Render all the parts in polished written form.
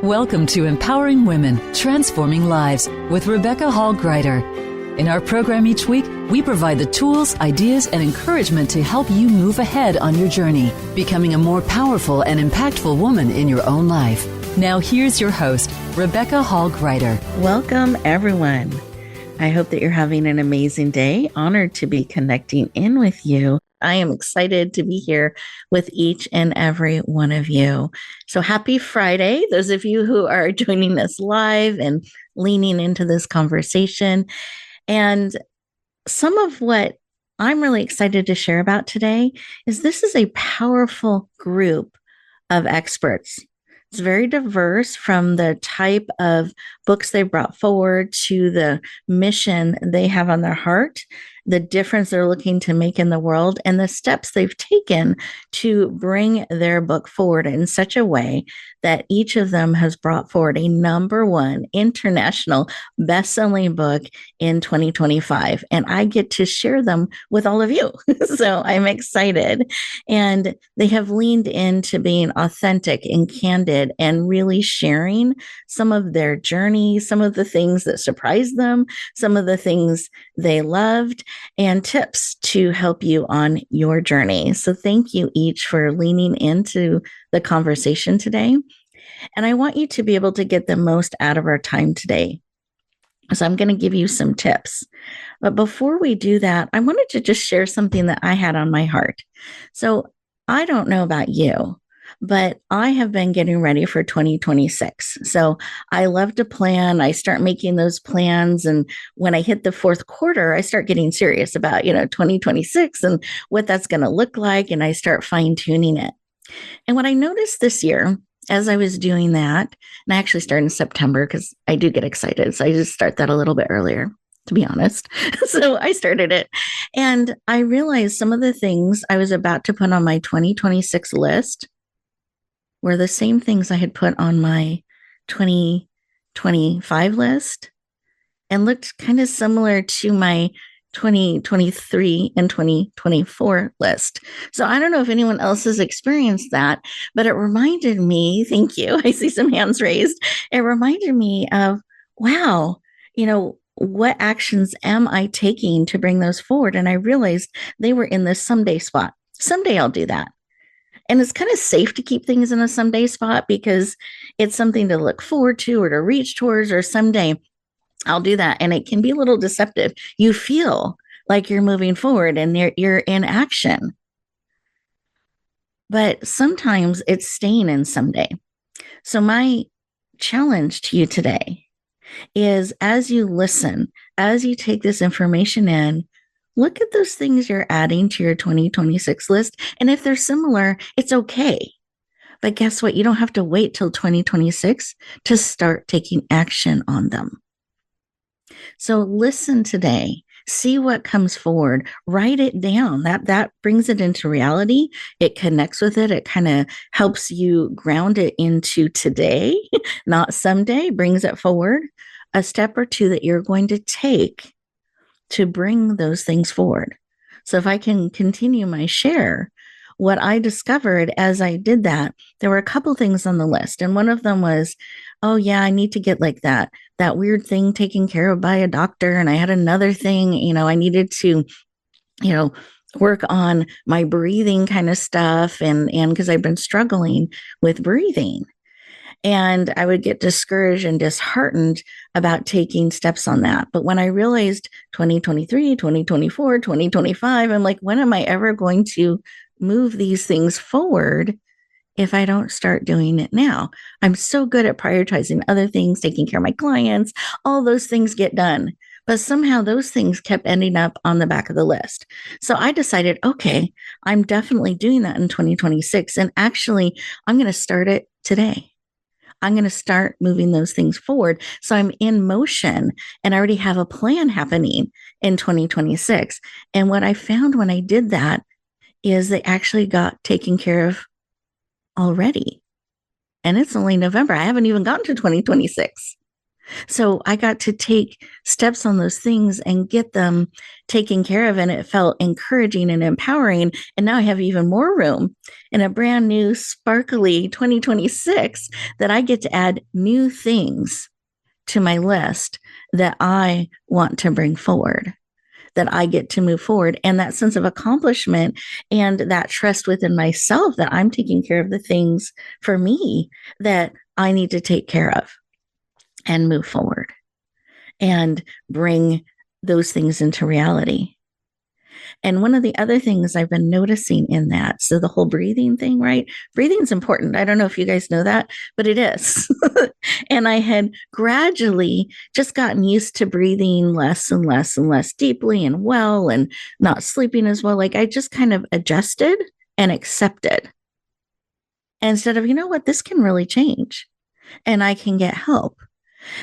Welcome to Empowering Women, Transforming Lives with Rebecca Hall-Gruyter. In our program each week, we provide the tools, ideas, and encouragement to help you move ahead on your journey, becoming a more powerful and impactful woman in your own life. Now here's your host, Rebecca Hall-Gruyter. Welcome, everyone. I hope that you're having an amazing day. Honored to be connecting in with you. I am excited to be here with each and every one of you. So happy Friday, those of you who are joining us live and leaning into this conversation. And some of what I'm really excited to share about today is this is a powerful group of experts. It's very diverse from the type of books they brought forward to the mission they have on their heart, the difference they're looking to make in the world, and the steps they've taken to bring their book forward in such a way that each of them has brought forward a #1 international best-selling book in 2025. And I get to share them with all of you. So I'm excited. And they have leaned into being authentic and candid and really sharing some of their journey, some of the things that surprised them, some of the things they loved, and tips to help you on your journey. So thank you each for leaning into the conversation today. And I want you to be able to get the most out of our time today. So I'm going to give you some tips. But before we do that, I wanted to just share something that I had on my heart. So I don't know about you, but I have been getting ready for 2026. So I love to plan. I start making those plans. And when I hit the fourth quarter, I start getting serious about, 2026 and what that's going to look like. And I start fine tuning it. And what I noticed this year, as I was doing that, and I actually started in September because I do get excited. So I just start that a little bit earlier, to be honest. So I started it. And I realized some of the things I was about to put on my 2026 list were the same things I had put on my 2025 list and looked kind of similar to my 2023 and 2024 list. So I don't know if anyone else has experienced that, but it reminded me, thank you, I see some hands raised. It reminded me of, wow, what actions am I taking to bring those forward? And I realized they were in this someday spot. Someday I'll do that. And it's kind of safe to keep things in a someday spot because it's something to look forward to or to reach towards, or someday I'll do that. And it can be a little deceptive. You feel like you're moving forward and you're in action. But sometimes it's staying in someday. So my challenge to you today is, as you listen, as you take this information in, look at those things you're adding to your 2026 list. And if they're similar, it's okay. But guess what? You don't have to wait till 2026 to start taking action on them. So listen today, see what comes forward, write it down. That brings it into reality. It connects with it. It kind of helps you ground it into today, not someday, brings it forward. A step or two that you're going to take to bring those things forward. So if I can continue my share, what I discovered as I did that, there were a couple things on the list. And one of them was, oh yeah, I need to get like that weird thing taken care of by a doctor. And I had another thing, I needed to, work on my breathing kind of stuff. And because I've been struggling with breathing. And I would get discouraged and disheartened about taking steps on that. But when I realized 2023, 2024, 2025, I'm like, when am I ever going to move these things forward if I don't start doing it now? I'm so good at prioritizing other things, taking care of my clients, all those things get done. But somehow those things kept ending up on the back of the list. So I decided, okay, I'm definitely doing that in 2026. And actually, I'm going to start it today. I'm going to start moving those things forward. So I'm in motion and I already have a plan happening in 2026. And what I found when I did that is they actually got taken care of already. And it's only November. I haven't even gotten to 2026. So I got to take steps on those things and get them taken care of. And it felt encouraging and empowering. And now I have even more room in a brand new, sparkly 2026 that I get to add new things to my list that I want to bring forward, that I get to move forward. And that sense of accomplishment and that trust within myself that I'm taking care of the things for me that I need to take care of and move forward and bring those things into reality. And one of the other things I've been noticing in that, so the whole breathing thing, right? Breathing's important. I don't know if you guys know that, but it is. And I had gradually just gotten used to breathing less and less and less deeply and well, and not sleeping as well. Like I just kind of adjusted and accepted. Instead of, you know what, this can really change and I can get help.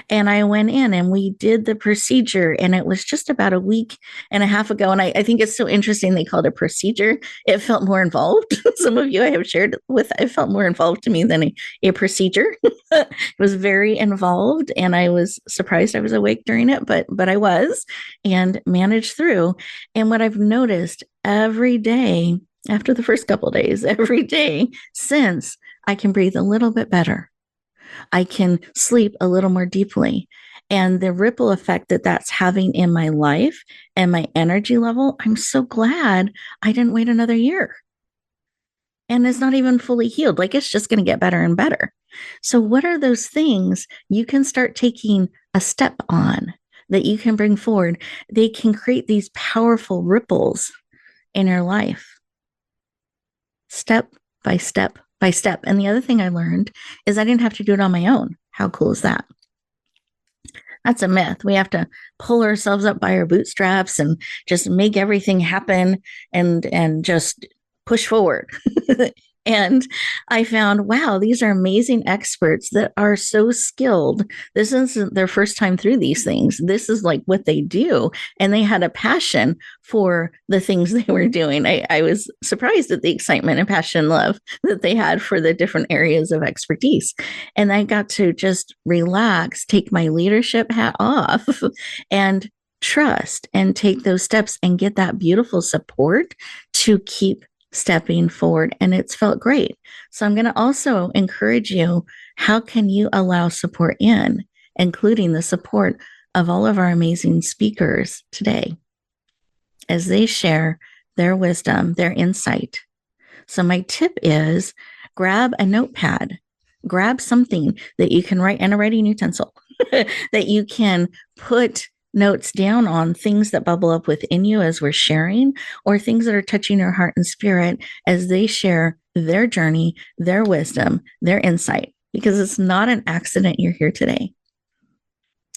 And I went in and we did the procedure, and it was just about a week and a half ago. And I think it's so interesting they called it a procedure. It felt more involved. Some of you I have shared with, it felt more involved to me than a procedure. It was very involved, and I was surprised I was awake during it, but I was, and managed through. And what I've noticed every day after the first couple of days, every day since, I can breathe a little bit better. I can sleep a little more deeply. And the ripple effect that that's having in my life and my energy level, I'm so glad I didn't wait another year. And it's not even fully healed. Like it's just going to get better and better. So what are those things you can start taking a step on that you can bring forward? They can create these powerful ripples in your life, step by step by step. And the other thing I learned is I didn't have to do it on my own. How cool is that? That's a myth. We have to pull ourselves up by our bootstraps and just make everything happen and just push forward. And I found, wow, these are amazing experts that are so skilled. This isn't their first time through these things. This is like what they do. And they had a passion for the things they were doing. I was surprised at the excitement and passion and love that they had for the different areas of expertise. And I got to just relax, take my leadership hat off, and trust and take those steps and get that beautiful support to keep stepping forward. And it's felt great. So I'm going to also encourage you, how can you allow support in, including the support of all of our amazing speakers today as they share their wisdom, their insight. So my tip is grab a notepad, grab something that you can write, and a writing utensil that you can put notes down on, things that bubble up within you as we're sharing, or things that are touching your heart and spirit as they share their journey, their wisdom, their insight, because it's not an accident you're here today.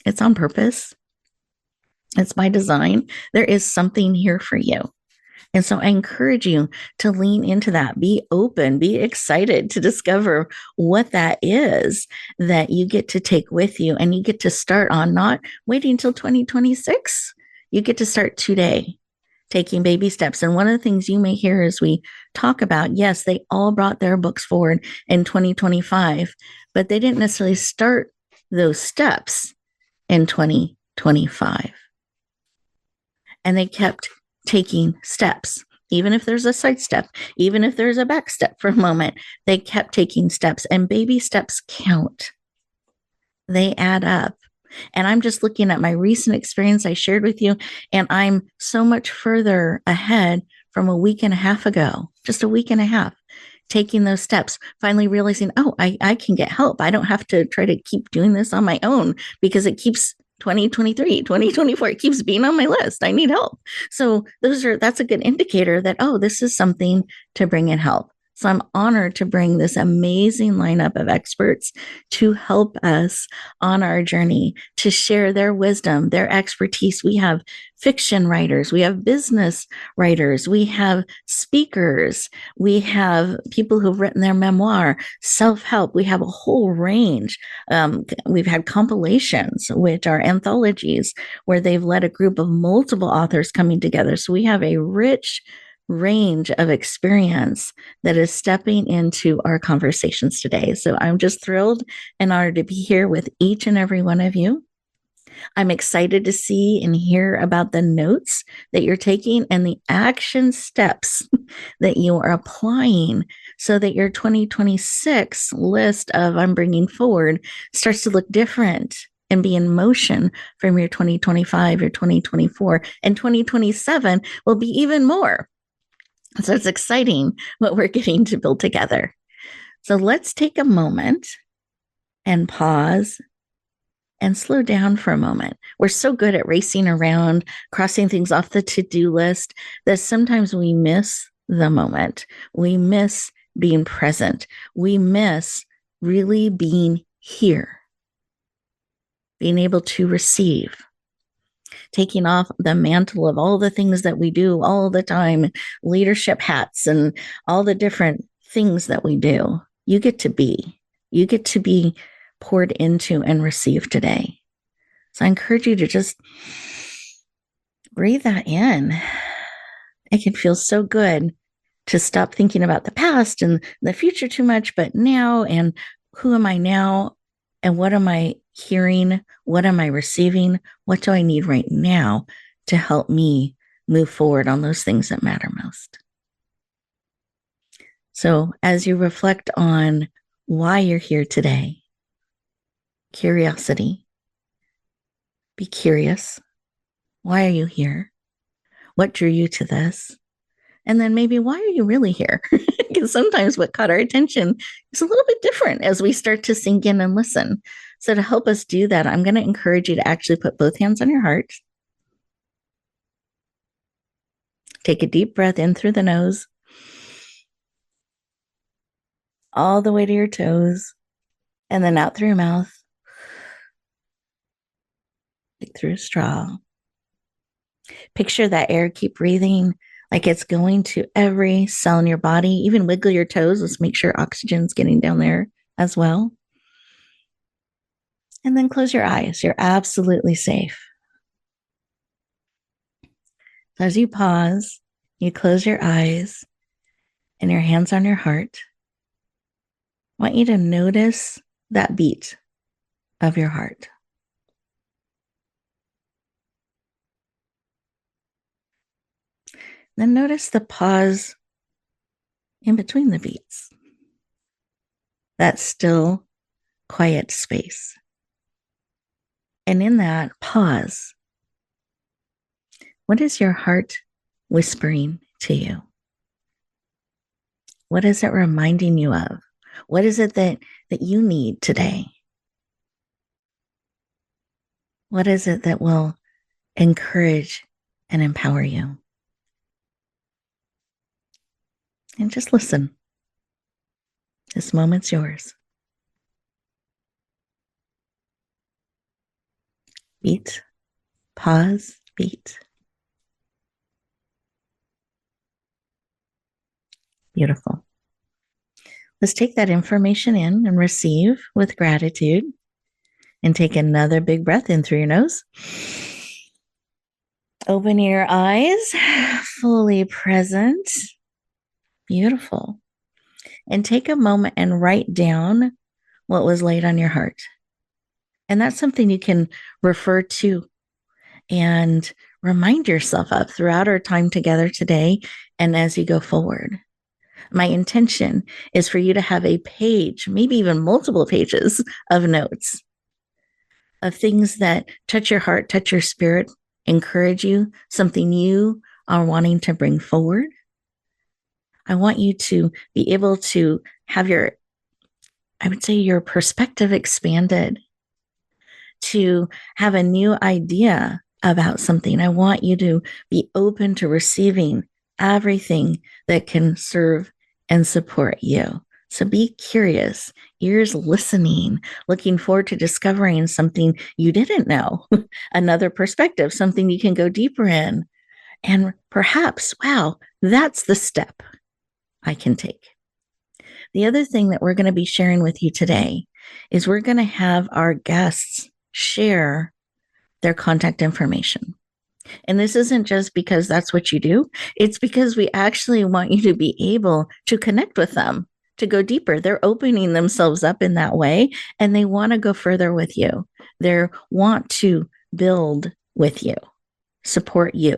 It's on purpose. It's by design. There is something here for you. And so I encourage you to lean into that, be open, be excited to discover what that is that you get to take with you, and you get to start on, not waiting until 2026. You get to start today, taking baby steps. And one of the things you may hear as we talk about, yes, they all brought their books forward in 2025, but they didn't necessarily start those steps in 2025. And they kept taking steps, even if there's a side step, even if there's a back step for a moment, they kept taking steps, and baby steps count. They add up. And I'm just looking at my recent experience I shared with you, and I'm so much further ahead from a week and a half ago, just a week and a half, taking those steps, finally realizing, oh, I can get help. I don't have to try to keep doing this on my own, because it keeps 2023, 2024, it keeps being on my list. I need help. So that's a good indicator that, oh, this is something to bring in help. So I'm honored to bring this amazing lineup of experts to help us on our journey, to share their wisdom, their expertise. We have fiction writers, we have business writers, we have speakers, we have people who've written their memoir, self-help. We have a whole range. We've had compilations, which are anthologies, where they've led a group of multiple authors coming together. So we have a rich range of experience that is stepping into our conversations today. So I'm just thrilled and honored to be here with each and every one of you. I'm excited to see and hear about the notes that you're taking and the action steps that you are applying so that your 2026 list of I'm bringing forward starts to look different and be in motion from your 2025, your 2024, and 2027 will be even more. So it's exciting what we're getting to build together. So let's take a moment and pause and slow down for a moment. We're so good at racing around, crossing things off the to-do list that sometimes we miss the moment. We miss being present. We miss really being here, being able to receive, taking off the mantle of all the things that we do all the time, leadership hats and all the different things that we do. You get to be poured into and receive today. So I encourage you to just breathe that in. It can feel so good to stop thinking about the past and the future too much, but now, and who am I now? And what am I hearing? What am I receiving? What do I need right now to help me move forward on those things that matter most? So as you reflect on why you're here today, curiosity, be curious. Why are you here? What drew you to this? And then maybe, why are you really here? Because sometimes what caught our attention is a little bit different as we start to sink in and listen. So to help us do that, I'm going to encourage you to actually put both hands on your heart. Take a deep breath in through the nose, all the way to your toes, and then out through your mouth, like through a straw. Picture that air, keep breathing like it's going to every cell in your body. Even wiggle your toes. Let's make sure oxygen's getting down there as well. And then close your eyes. You're absolutely safe. So as you pause, you close your eyes and your hands on your heart. I want you to notice that beat of your heart. Then notice the pause in between the beats. That still, quiet space. And in that pause, what is your heart whispering to you? What is it reminding you of? What is it that you need today? What is it that will encourage and empower you? And just listen. This moment's yours. Beat, pause, beat. Beautiful. Let's take that information in and receive with gratitude. And take another big breath in through your nose. Open your eyes, fully present. Beautiful. And take a moment and write down what was laid on your heart. And that's something you can refer to and remind yourself of throughout our time together today and as you go forward. My intention is for you to have a page, maybe even multiple pages of notes of things that touch your heart, touch your spirit, encourage you, something you are wanting to bring forward. I want you to be able to have your perspective expanded, to have a new idea about something. I want you to be open to receiving everything that can serve and support you. So be curious, ears listening, looking forward to discovering something you didn't know, another perspective, something you can go deeper in. And perhaps, wow, that's the step I can take. The other thing that we're going to be sharing with you today is we're going to have our guests share their contact information. And this isn't just because that's what you do. It's because we actually want you to be able to connect with them, to go deeper. They're opening themselves up in that way, and they want to go further with you. They want to build with you, support you.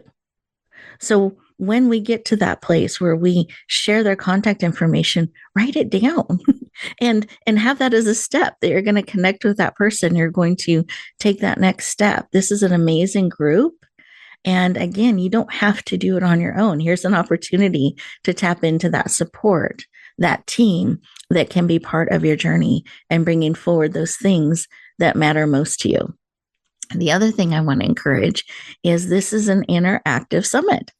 So when we get to that place where we share their contact information, write it down and have that as a step that you're going to connect with that person. You're going to take that next step. This is an amazing group. And again, you don't have to do it on your own. Here's an opportunity to tap into that support, that team that can be part of your journey and bringing forward those things that matter most to you. The other thing I want to encourage is this is an interactive summit.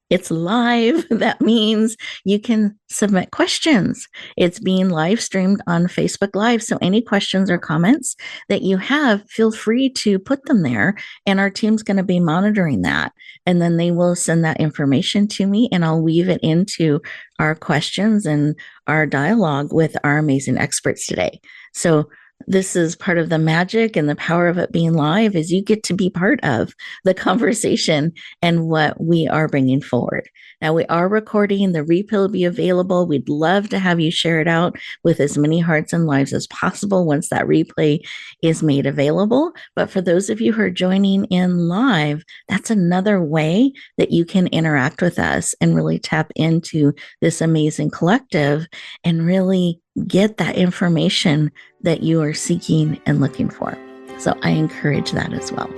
It's live. That means you can submit questions. It's being live streamed on Facebook Live. So any questions or comments that you have, feel free to put them there. And our team's going to be monitoring that. And then they will send that information to me and I'll weave it into our questions and our dialogue with our amazing experts today. So this is part of the magic and the power of it being live is you get to be part of the conversation and what we are bringing forward. Now we are recording, the replay will be available. We'd love to have you share it out with as many hearts and lives as possible once that replay is made available. But for those of you who are joining in live, that's another way that you can interact with us and really tap into this amazing collective and really get that information that you are seeking and looking for. So I encourage that as well.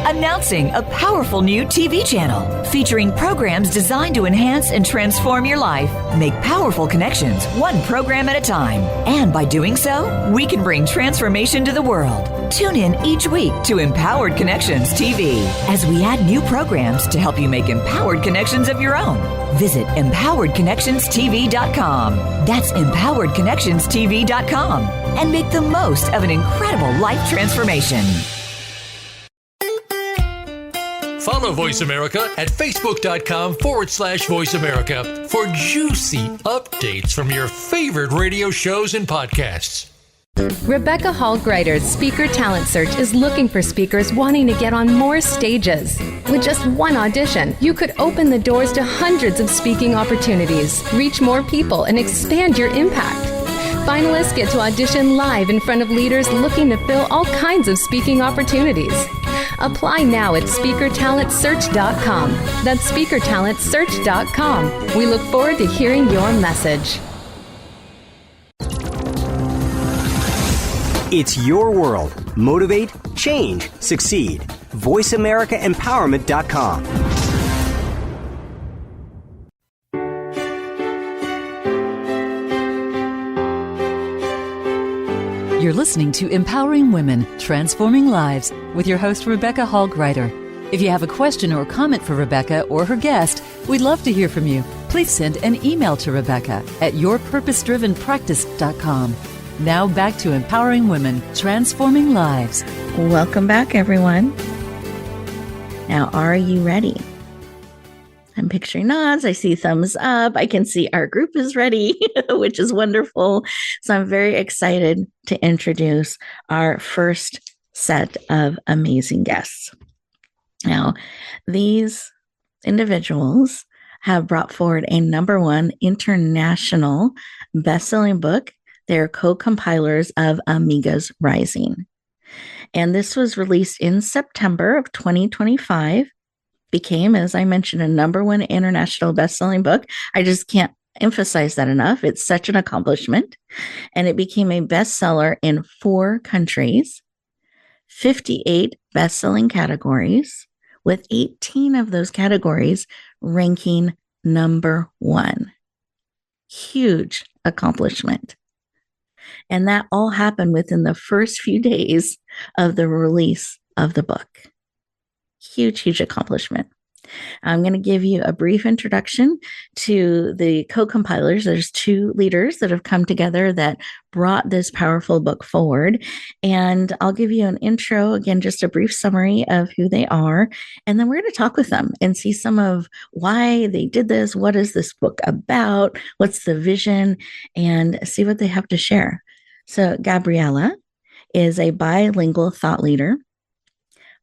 Announcing a powerful new TV channel featuring programs designed to enhance and transform your life. Make powerful connections, one program at a time. And by doing so, we can bring transformation to the world. Tune in each week to Empowered Connections TV as we add new programs to help you make empowered connections of your own. Visit empoweredconnectionstv.com. That's empoweredconnectionstv.com and make the most of an incredible life transformation. Follow Voice America at facebook.com/Voice America for juicy updates from your favorite radio shows and podcasts. Rebecca Hall Gruyter's Speaker Talent Search is looking for speakers wanting to get on more stages. With just one audition, you could open the doors to hundreds of speaking opportunities, reach more people, and expand your impact. Finalists get to audition live in front of leaders looking to fill all kinds of speaking opportunities. Apply now at speakertalentsearch.com. That's speakertalentsearch.com. We look forward to hearing your message. It's your world. Motivate, change, succeed. VoiceAmericaEmpowerment.com. You're listening to Empowering Women, Transforming Lives with your host, Rebecca Hall Gruyter. If you have a question or comment for Rebecca or her guest, we'd love to hear from you. Please send an email to Rebecca at yourpurposedrivenpractice.com. Now back to Empowering Women, Transforming Lives. Welcome back, everyone. Now, are you ready? I'm picturing nods. I see thumbs up. I can see our group is ready, which is wonderful. So I'm very excited to introduce our first set of amazing guests. Now, these individuals have brought forward a #1 international best-selling book. They're co-compilers of Amiga's Rising. And this was released in September of 2025. Became, as I mentioned, a #1 international best-selling book. I just can't emphasize that enough. It's such an accomplishment. And it became a bestseller in 4 countries, 58 best-selling categories, with 18 of those categories ranking #1. Huge accomplishment. And that all happened within the first few days of the release of the book. Huge, huge accomplishment. I'm going to give you a brief introduction to the co-compilers. There's two leaders that have come together that brought this powerful book forward. And I'll give you an intro, again, just a brief summary of who they are. And then we're going to talk with them and see some of why they did this. What is this book about? What's the vision? And see what they have to share. So Gabriela is a bilingual thought leader,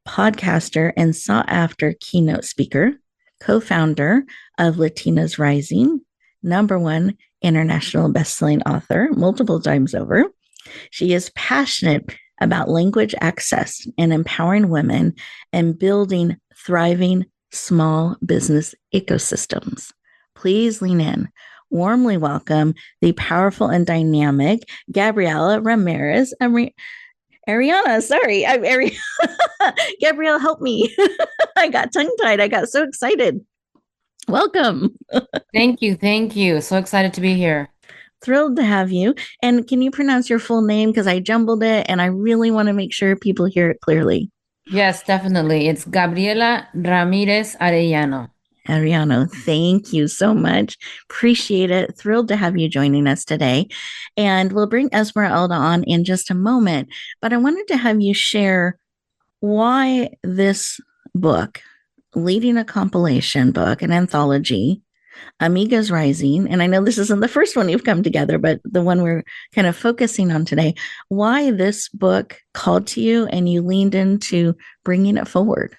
podcaster, and sought-after keynote speaker, co-founder of Latinas Rising, #1 international best-selling author multiple times over. She is passionate about language access and empowering women and building thriving small business ecosystems. Please lean in. Warmly welcome the powerful and dynamic Gabriela Ramirez-Arellano. Sorry, Gabrielle, help me. I got tongue-tied. I got so excited. Welcome. Thank you. So excited to be here. Thrilled to have you. And can you pronounce your full name? Because I jumbled it and I really want to make sure people hear it clearly. Yes, definitely. It's Gabriela Ramirez-Arellano. Arellano, thank you so much. Appreciate it. Thrilled to have you joining us today. And we'll bring Esmeralda on in just a moment. But I wanted to have you share why this book, leading a compilation book, an anthology, Amigas Rising, and I know this isn't the first one you've come together, but the one we're kind of focusing on today, why this book called to you and you leaned into bringing it forward.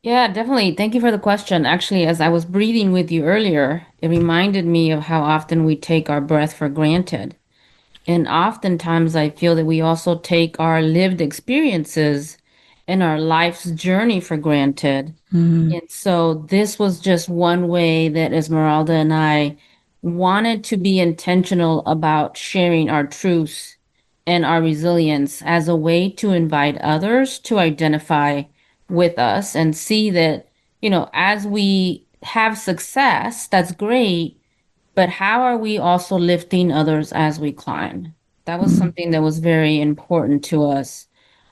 Yeah, definitely. Thank you for the question. Actually, as I was breathing with you earlier, it reminded me of how often we take our breath for granted. And oftentimes I feel that we also take our lived experiences and our life's journey for granted. And so this was just one way that Esmeralda and I wanted to be intentional about sharing our truths and our resilience as a way to invite others to identify with us and see that, as we have success, that's great, but how are we also lifting others as we climb? That was something that was very important to us.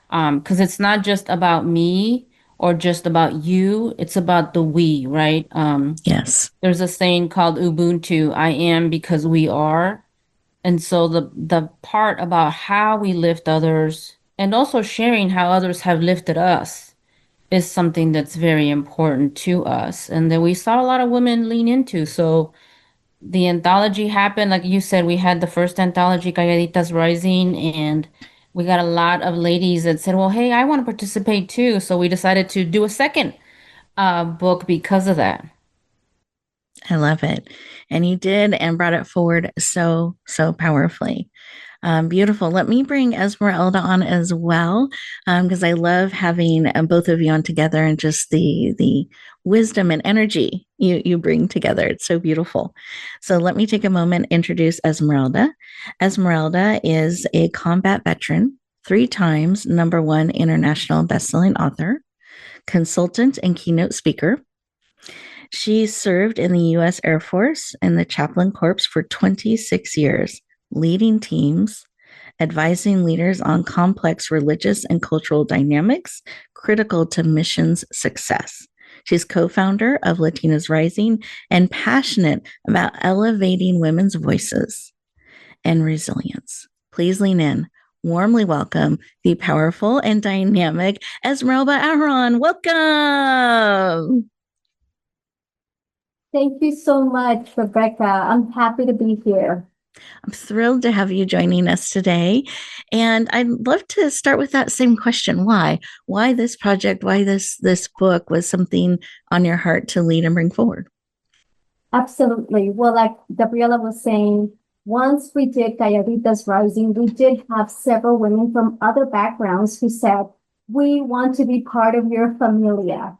Because it's not just about me or just about you, it's about the we, right? Yes. There's a saying called Ubuntu, I am because we are. And so the part about how we lift others and also sharing how others have lifted us is something that's very important to us and that we saw a lot of women lean into. So the anthology happened, like you said, we had the first anthology, Calladitas Rising, and we got a lot of ladies that said, well, hey, I want to participate too. So we decided to do a second book because of that. I love it. And you did and brought it forward so powerfully. Beautiful. Let me bring Esmeralda on as well, because I love having both of you on together and just the wisdom and energy you bring together. It's so beautiful. So let me take a moment to introduce Esmeralda. Esmeralda is a combat veteran, 3 times #1 international bestselling author, consultant, and keynote speaker. She served in the U.S. Air Force and the Chaplain Corps for 26 years, leading teams, advising leaders on complex religious and cultural dynamics critical to missions success. She's co-founder of Latinas Rising and passionate about elevating women's voices and resilience. Please lean in. Warmly welcome the powerful and dynamic Esmeralda Aharon. Welcome. Thank you so much, Rebecca. I'm happy to be here. I'm thrilled to have you joining us today. And I'd love to start with that same question. Why? Why this project? Why this book was something on your heart to lead and bring forward? Absolutely. Well, like Gabriela was saying, once we did Calladitas Rising, we did have several women from other backgrounds who said, we want to be part of your familia.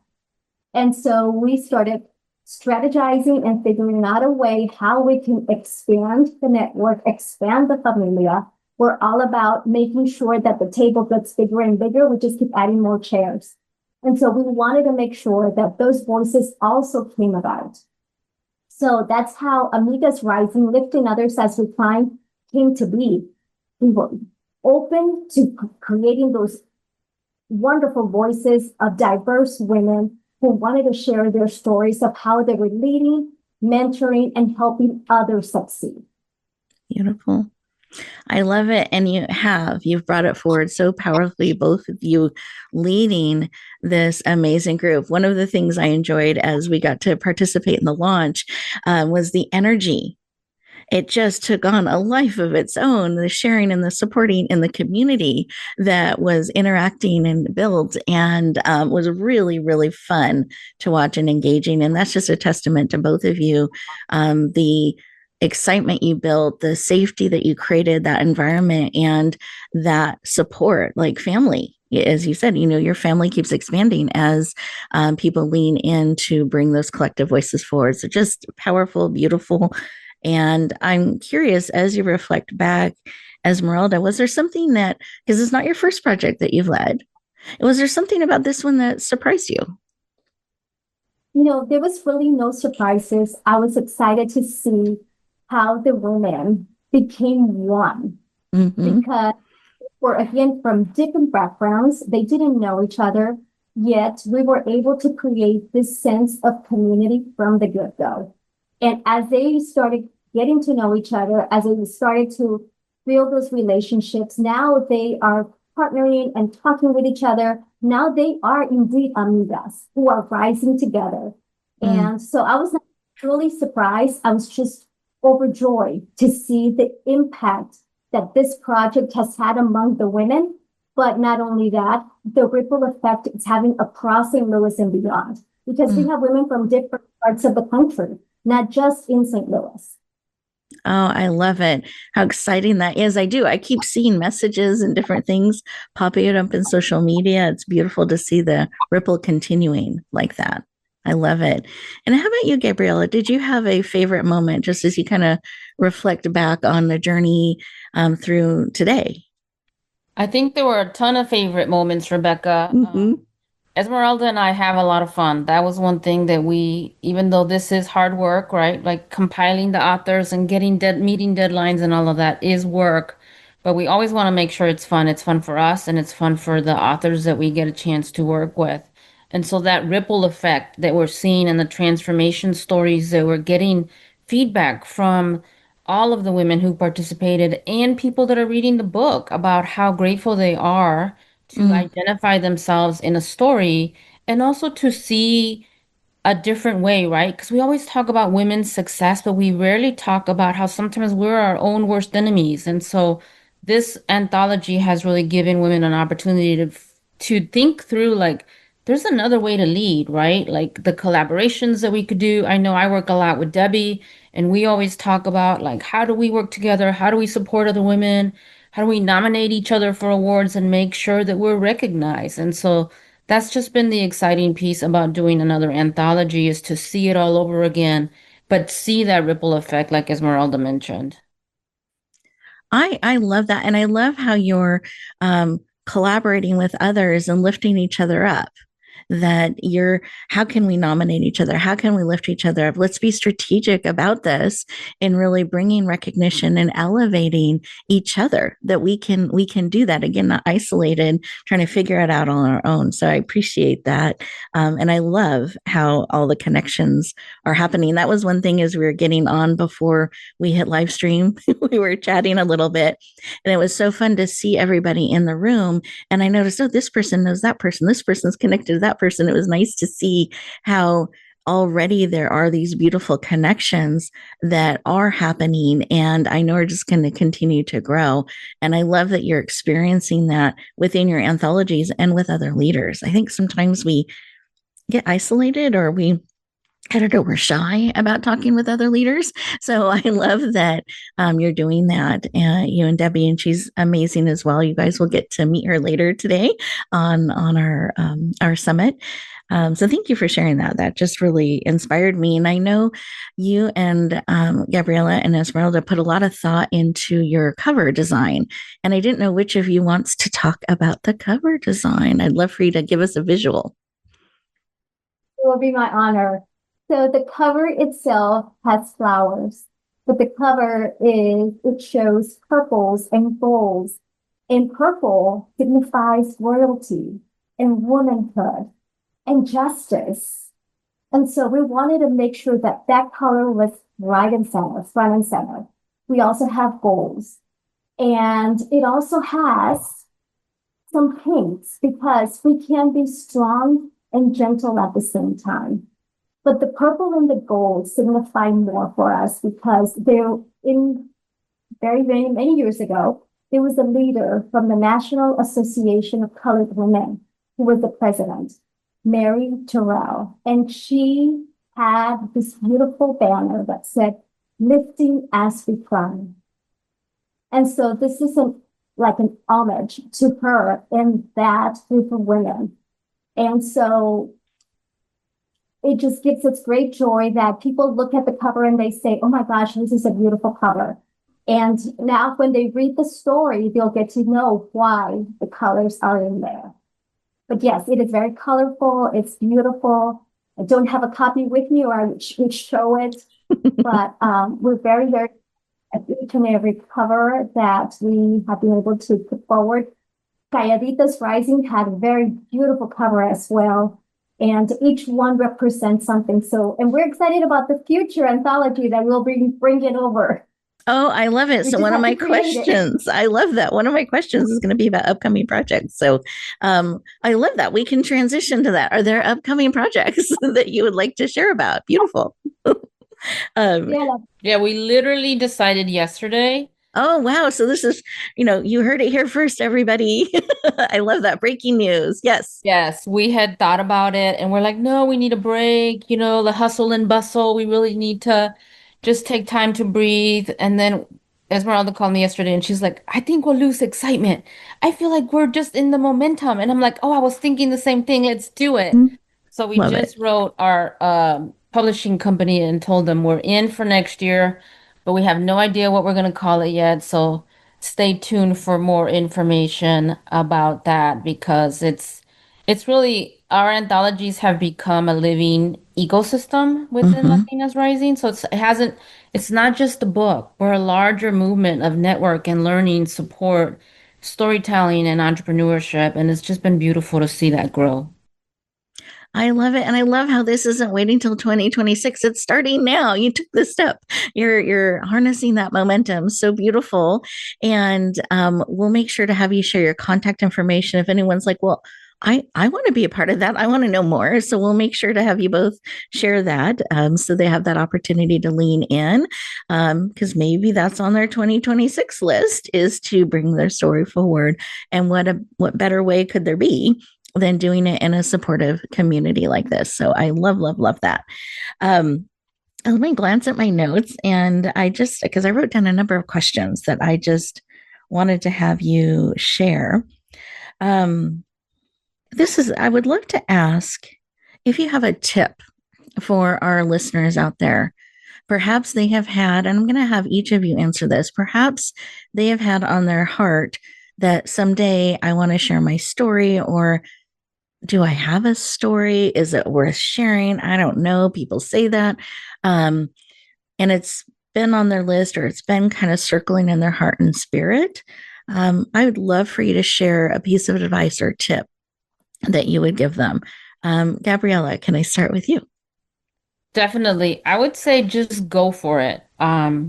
And so we started strategizing and figuring out a way how we can expand the network, expand the familia. We're all about making sure that the table gets bigger and bigger. We just keep adding more chairs. And so we wanted to make sure that those voices also came about. So that's how Amigas Rising, Lifting Others as We Climb, came to be. We were open to creating those wonderful voices of diverse women who wanted to share their stories of how they were leading, mentoring, and helping others succeed. Beautiful. I love it. And you've brought it forward so powerfully, both of you leading this amazing group. One of the things I enjoyed as we got to participate in the launch was the energy. It just took on a life of its own, the sharing and the supporting in the community that was interacting and built, and was really, really fun to watch and engaging. And that's just a testament to both of you. The excitement you built, the safety that you created, that environment, and that support, like family. As you said, your family keeps expanding as people lean in to bring those collective voices forward. So just powerful, beautiful. And I'm curious, as you reflect back, Esmeralda, was there something that, because it's not your first project that you've led, was there something about this one that surprised you? There was really no surprises. I was excited to see how the women became one, because we're, again, from different backgrounds. They didn't know each other, yet we were able to create this sense of community from the get-go. And as they started getting to know each other, as they started to build those relationships, now they are partnering and talking with each other. Now they are indeed amigas who are rising together. And so I was not truly surprised. I was just overjoyed to see the impact that this project has had among the women. But not only that, the ripple effect it's having across St. Louis and beyond, because we have women from different parts of the country, not just in St. Louis. Oh, I love it. How exciting that is. I keep seeing messages and different things popping up in social media. It's beautiful to see the ripple continuing like that. I love it. And how about you, Gabriela? Did you have a favorite moment just as you kind of reflect back on the journey through today? I think there were a ton of favorite moments, Rebecca. Esmeralda and I have a lot of fun. That was one thing that even though this is hard work, right? Like compiling the authors and getting meeting deadlines and all of that is work. But we always want to make sure it's fun. It's fun for us and it's fun for the authors that we get a chance to work with. And so that ripple effect that we're seeing and the transformation stories that we're getting feedback from all of the women who participated and people that are reading the book about how grateful they are to identify themselves in a story and also to see a different way, right? Because we always talk about women's success, but we rarely talk about how sometimes we're our own worst enemies. And so this anthology has really given women an opportunity to think through, like, there's another way to lead, right? Like the collaborations that we could do. I know I work a lot with Debi, and we always talk about, like, how do we work together? How do we support other women? How do we nominate each other for awards and make sure that we're recognized? And so that's just been the exciting piece about doing another anthology, is to see it all over again, but see that ripple effect, like Esmeralda mentioned. I love that. And I love how you're collaborating with others and lifting each other up. How can we nominate each other? How can we lift each other up? Let's be strategic about this and really bringing recognition and elevating each other, that we can do that. Again, not isolated, trying to figure it out on our own. So I appreciate that. And I love how all the connections are happening. That was one thing as we were getting on before we hit live stream. We were chatting a little bit, and it was so fun to see everybody in the room. And I noticed, oh, this person knows that person. This person's connected to that person. It was nice to see how already there are these beautiful connections that are happening, and I know are just going to continue to grow. And I love that you're experiencing that within your anthologies and with other leaders. I think sometimes we get isolated, or we're shy about talking with other leaders. So I love that you're doing that. You and Debi, and she's amazing as well. You guys will get to meet her later today on our summit. So thank you for sharing that. That just really inspired me. And I know you and Gabriela and Esmeralda put a lot of thought into your cover design. And I didn't know which of you wants to talk about the cover design. I'd love for you to give us a visual. It will be my honor. So the cover itself has flowers, but the cover it shows purples and golds. And purple signifies royalty and womanhood. and justice. And so we wanted to make sure that that color was right and center, front and center. We also have goals. And it also has some pinks because we can be strong and gentle at the same time. But the purple and the gold signify more for us because they're in very, very many years ago, there was a leader from the National Association of Colored Women who was the president, Mary Terrell. And she had this beautiful banner that said, "Lifting as we climb." And so this is like an homage to her and that group of women. And so it just gives us great joy that people look at the cover and they say, "Oh my gosh, this is a beautiful cover." And now when they read the story, they'll get to know why the colors are in there. But yes, it is very colorful. It's beautiful. I don't have a copy with me or I would show it. But we're very, very at each and every cover that we have been able to put forward. Calladitas Rising had a very beautiful cover as well. And each one represents something. So, and we're excited about the future anthology that we'll bring it over. Oh, I love it. So one of my questions, I love that. One of my questions is going to be about upcoming projects. So I love that. We can transition to that. Are there upcoming projects that you would like to share about? Beautiful. Yeah, we literally decided yesterday. Oh, wow. So this is, you heard it here first, everybody. I love that. Breaking news. Yes. Yes, we had thought about it and we're like, no, we need a break, the hustle and bustle. We really need to just take time to breathe. And then Esmeralda called me yesterday and she's like, I think we'll lose excitement. I feel like we're just in the momentum. And I'm like, oh, I was thinking the same thing. Let's do it. So we just wrote our publishing company and told them we're in for next year, but we have no idea what we're going to call it yet. So stay tuned for more information about that because it's really our anthologies have become a living ecosystem within Latinas Rising. So it's not just a book. We're a larger movement of network and learning, support, storytelling, and entrepreneurship. And it's just been beautiful to see that grow. I love it. And I love how this isn't waiting till 2026. It's starting now. You took this step. You're harnessing that momentum. So beautiful. And we'll make sure to have you share your contact information. If anyone's like, well, I want to be a part of that. I want to know more. So we'll make sure to have you both share that so they have that opportunity to lean in because maybe that's on their 2026 list is to bring their story forward. And what better way could there be than doing it in a supportive community like this. So I love, love, love that. Let me glance at my notes and because I wrote down a number of questions that I just wanted to have you share. I would love to ask if you have a tip for our listeners out there. Perhaps they have had, and I'm going to have each of you answer this, perhaps they have had on their heart that someday I want to share my story, or do I have a story? Is it worth sharing? I don't know. People say that. And it's been on their list or it's been kind of circling in their heart and spirit. I would love for you to share a piece of advice or tip that you would give them. Gabriela, can I start with you? Definitely. I would say just go for it.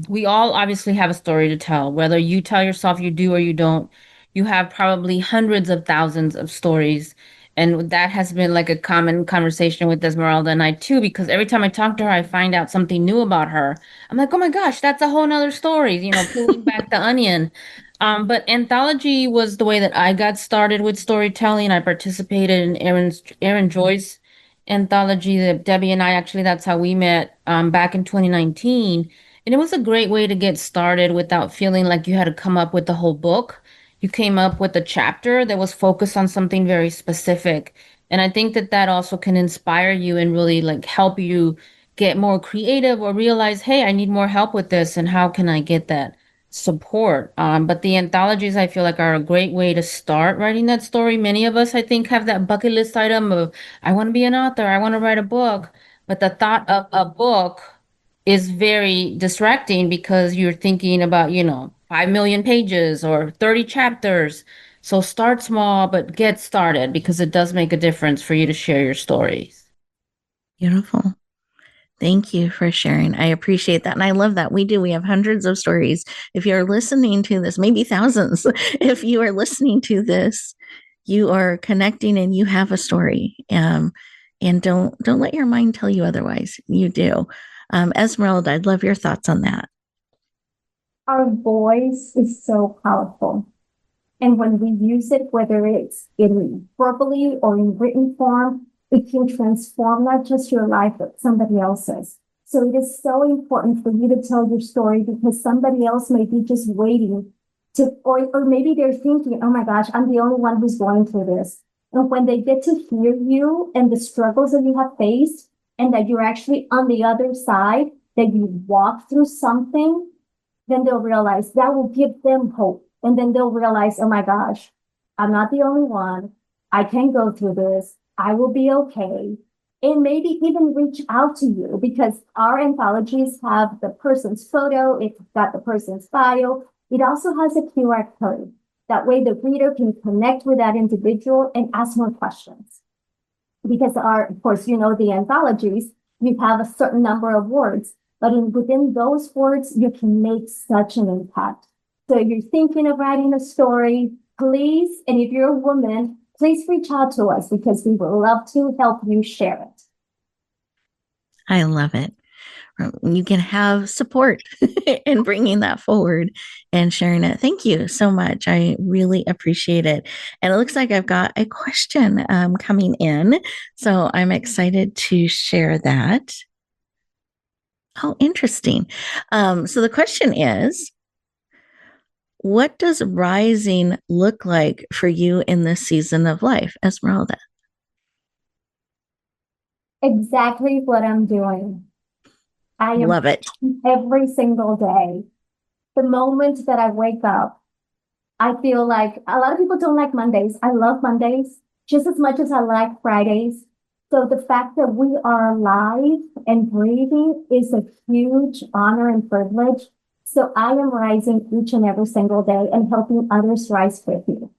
We all obviously have a story to tell, whether you tell yourself you do or you don't. You have probably hundreds of thousands of stories. And that has been like a common conversation with Esmeralda and I too, because every time I talk to her, I find out something new about her. I'm like, oh my gosh, that's a whole nother story, peeling back the onion. But anthology was the way that I got started with storytelling. I participated in Aaron Joy's anthology that Debbie and I actually, that's how we met back in 2019. And it was a great way to get started without feeling like you had to come up with the whole book. You came up with a chapter that was focused on something very specific. And I think that also can inspire you and really help you get more creative or realize, hey, I need more help with this. And how can I get that support? But the anthologies, I feel like, are a great way to start writing that story. Many of us, I think, have that bucket list item of, I want to be an author, I want to write a book. But the thought of a book is very distracting because you're thinking about, 5 million pages or 30 chapters. So start small, but get started because it does make a difference for you to share your stories. Beautiful. Thank you for sharing. I appreciate that. And I love that. We have hundreds of stories. If you're listening to this, maybe thousands, if you are listening to this, you are connecting and you have a story. And don't let your mind tell you otherwise. You do. Esmeralda, I'd love your thoughts on that. Our voice is so powerful. And when we use it, whether it's in verbally or in written form, it can transform not just your life, but somebody else's. So it is so important for you to tell your story because somebody else may be just waiting to, or maybe they're thinking, oh my gosh, I'm the only one who's going through this. And when they get to hear you and the struggles that you have faced and that you're actually on the other side, that you walk through something, then they'll realize that will give them hope. And then they'll realize, oh my gosh, I'm not the only one. I can go through this. I will be okay. And maybe even reach out to you because our anthologies have the person's photo. It's got the person's bio. It also has a QR code. That way the reader can connect with that individual and ask more questions. Because of course, the anthologies, you have a certain number of words, but within those words, you can make such an impact. So if you're thinking of writing a story, please, and if you're a woman, please reach out to us because we would love to help you share it. I love it. You can have support in bringing that forward and sharing it. Thank you so much. I really appreciate it. And it looks like I've got a question coming in. So I'm excited to share that. Oh, interesting. So the question is, what does rising look like for you in this season of life, Esmeralda? Exactly what I'm doing. I am Love it. every single day. The moment that I wake up, I feel like a lot of people don't like Mondays. I love Mondays just as much as I like Fridays. So the fact that we are alive and breathing is a huge honor and privilege. So I am rising each and every single day and helping others rise with you.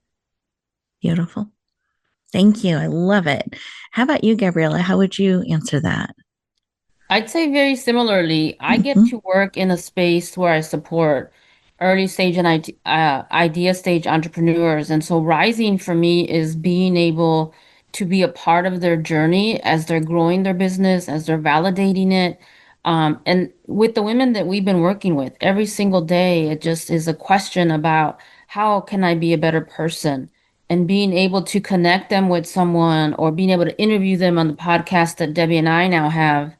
Beautiful. Thank you. I love it. How about you, Gabriela? How would you answer that? I'd say very similarly. I get to work in a space where I support early stage and idea stage entrepreneurs. And so rising for me is being able to be a part of their journey as they're growing their business, as they're validating it. And with the women that we've been working with every single day, it just is a question about how can I be a better person? And being able to connect them with someone or being able to interview them on the podcast that Debbie and I now have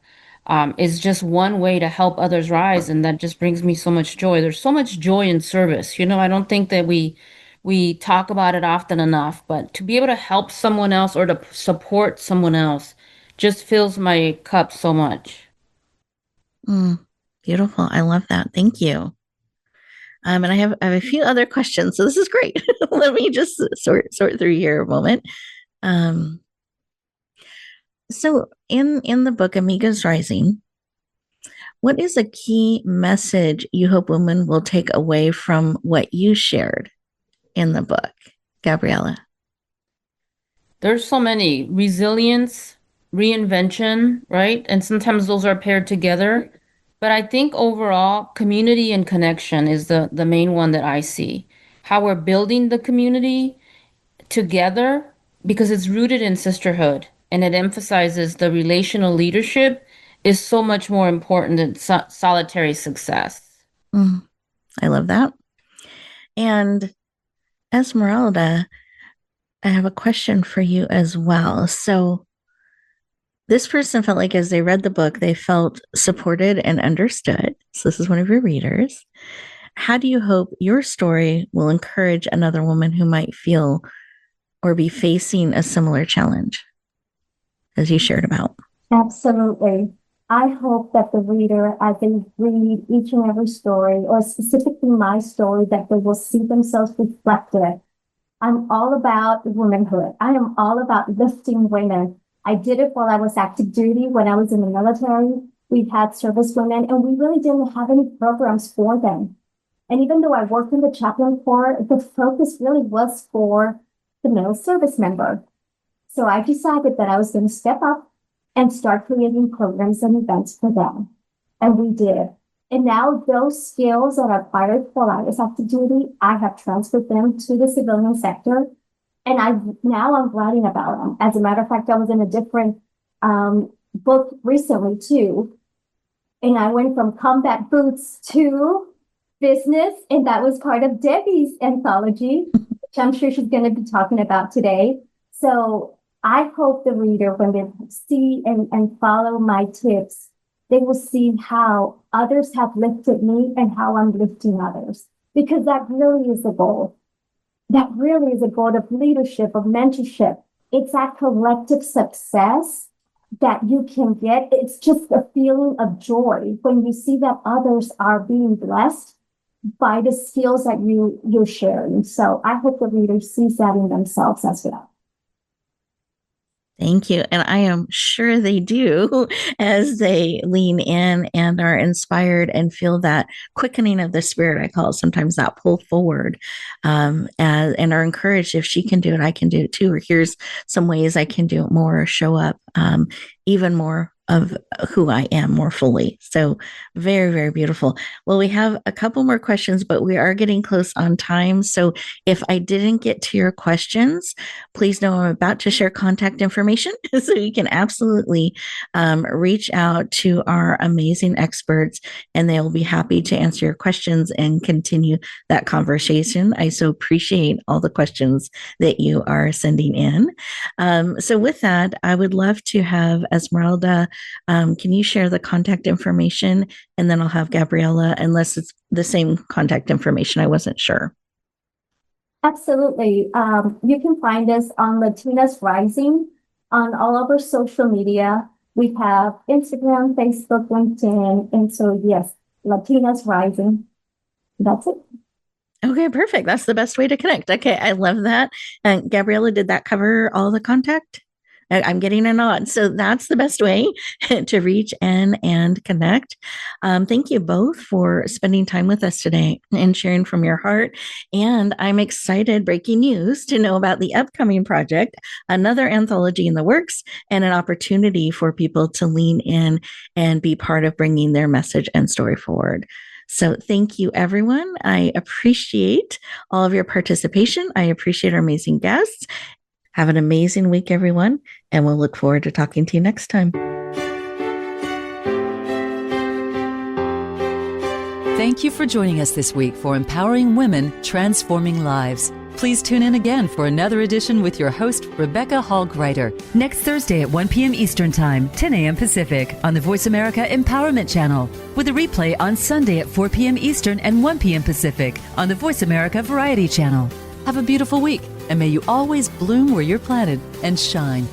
is just one way to help others rise. And that just brings me so much joy. There's so much joy in service. I don't think that we talk about it often enough, but to be able to help someone else or to support someone else just fills my cup so much. Beautiful. I love that. Thank you. And I have a few other questions. So this is great. Let me just sort through here a moment. So in the book Amigas Rising, what is a key message you hope women will take away from what you shared in the book, Gabriela? There's so many. Resilience, reinvention, right? And sometimes those are paired together. But I think overall, community and connection is the main one that I see. How we're building the community together because it's rooted in sisterhood and it emphasizes the relational leadership is so much more important than solitary success. I love that. And Esmeralda, I have a question for you as well. So this person felt like as they read the book, they felt supported and understood. So this is one of your readers. How do you hope your story will encourage another woman who might feel or be facing a similar challenge as you shared about? Absolutely. I hope that the reader, as they read each and every story, or specifically my story, that they will see themselves reflected. I'm all about womanhood. I am all about lifting women. I did it while I was active duty. When I was in the military, we had service women and we really didn't have any programs for them. And even though I worked in the chaplain corps, the focus really was for the male service member. So I decided that I was going to step up and start creating programs and events for them. And we did. And now those skills that I acquired while I was active duty, I have transferred them to the civilian sector. And I'm writing about them. As a matter of fact, I was in a different book recently too. And I went from combat boots to business. And that was part of Debi's anthology, which I'm sure she's going to be talking about today. So I hope the reader, when they see and follow my tips, they will see how others have lifted me and how I'm lifting others. Because that really is the goal. That really is a goal of leadership, of mentorship. It's that collective success that you can get. It's just a feeling of joy when you see that others are being blessed by the skills that you're sharing. So I hope the reader sees that in themselves as well. Thank you. And I am sure they do as they lean in and are inspired and feel that quickening of the spirit, I call it sometimes that pull forward, and are encouraged, if she can do it, I can do it too. Or here's some ways I can do it more, show up even more of who I am more fully. So very, very beautiful. Well, we have a couple more questions, but we are getting close on time. So if I didn't get to your questions, please know I'm about to share contact information. So you can absolutely reach out to our amazing experts and they'll be happy to answer your questions and continue that conversation. I so appreciate all the questions that you are sending in. So with that, I would love to have Esmeralda. Can you share the contact information? And then I'll have Gabriela, unless it's the same contact information. I wasn't sure. Absolutely. You can find us on Latinas Rising on all of our social media. We have Instagram, Facebook, LinkedIn. And so, yes, Latinas Rising. That's it. Okay, perfect. That's the best way to connect. Okay, I love that. And Gabriela, did that cover all the contact? I'm getting a nod. So that's the best way to reach in and connect. Thank you both for spending time with us today and sharing from your heart. And I'm excited, breaking news, to know about the upcoming project, another anthology in the works, and an opportunity for people to lean in and be part of bringing their message and story forward. So thank you, everyone. I appreciate all of your participation. I appreciate our amazing guests. Have an amazing week, everyone, and we'll look forward to talking to you next time. Thank you for joining us this week for Empowering Women, Transforming Lives. Please tune in again for another edition with your host, Rebecca Hall-Gruyter, next Thursday at 1 p.m. Eastern Time, 10 a.m. Pacific, on the Voice America Empowerment Channel, with a replay on Sunday at 4 p.m. Eastern and 1 p.m. Pacific on the Voice America Variety Channel. Have a beautiful week, and may you always bloom where you're planted and shine.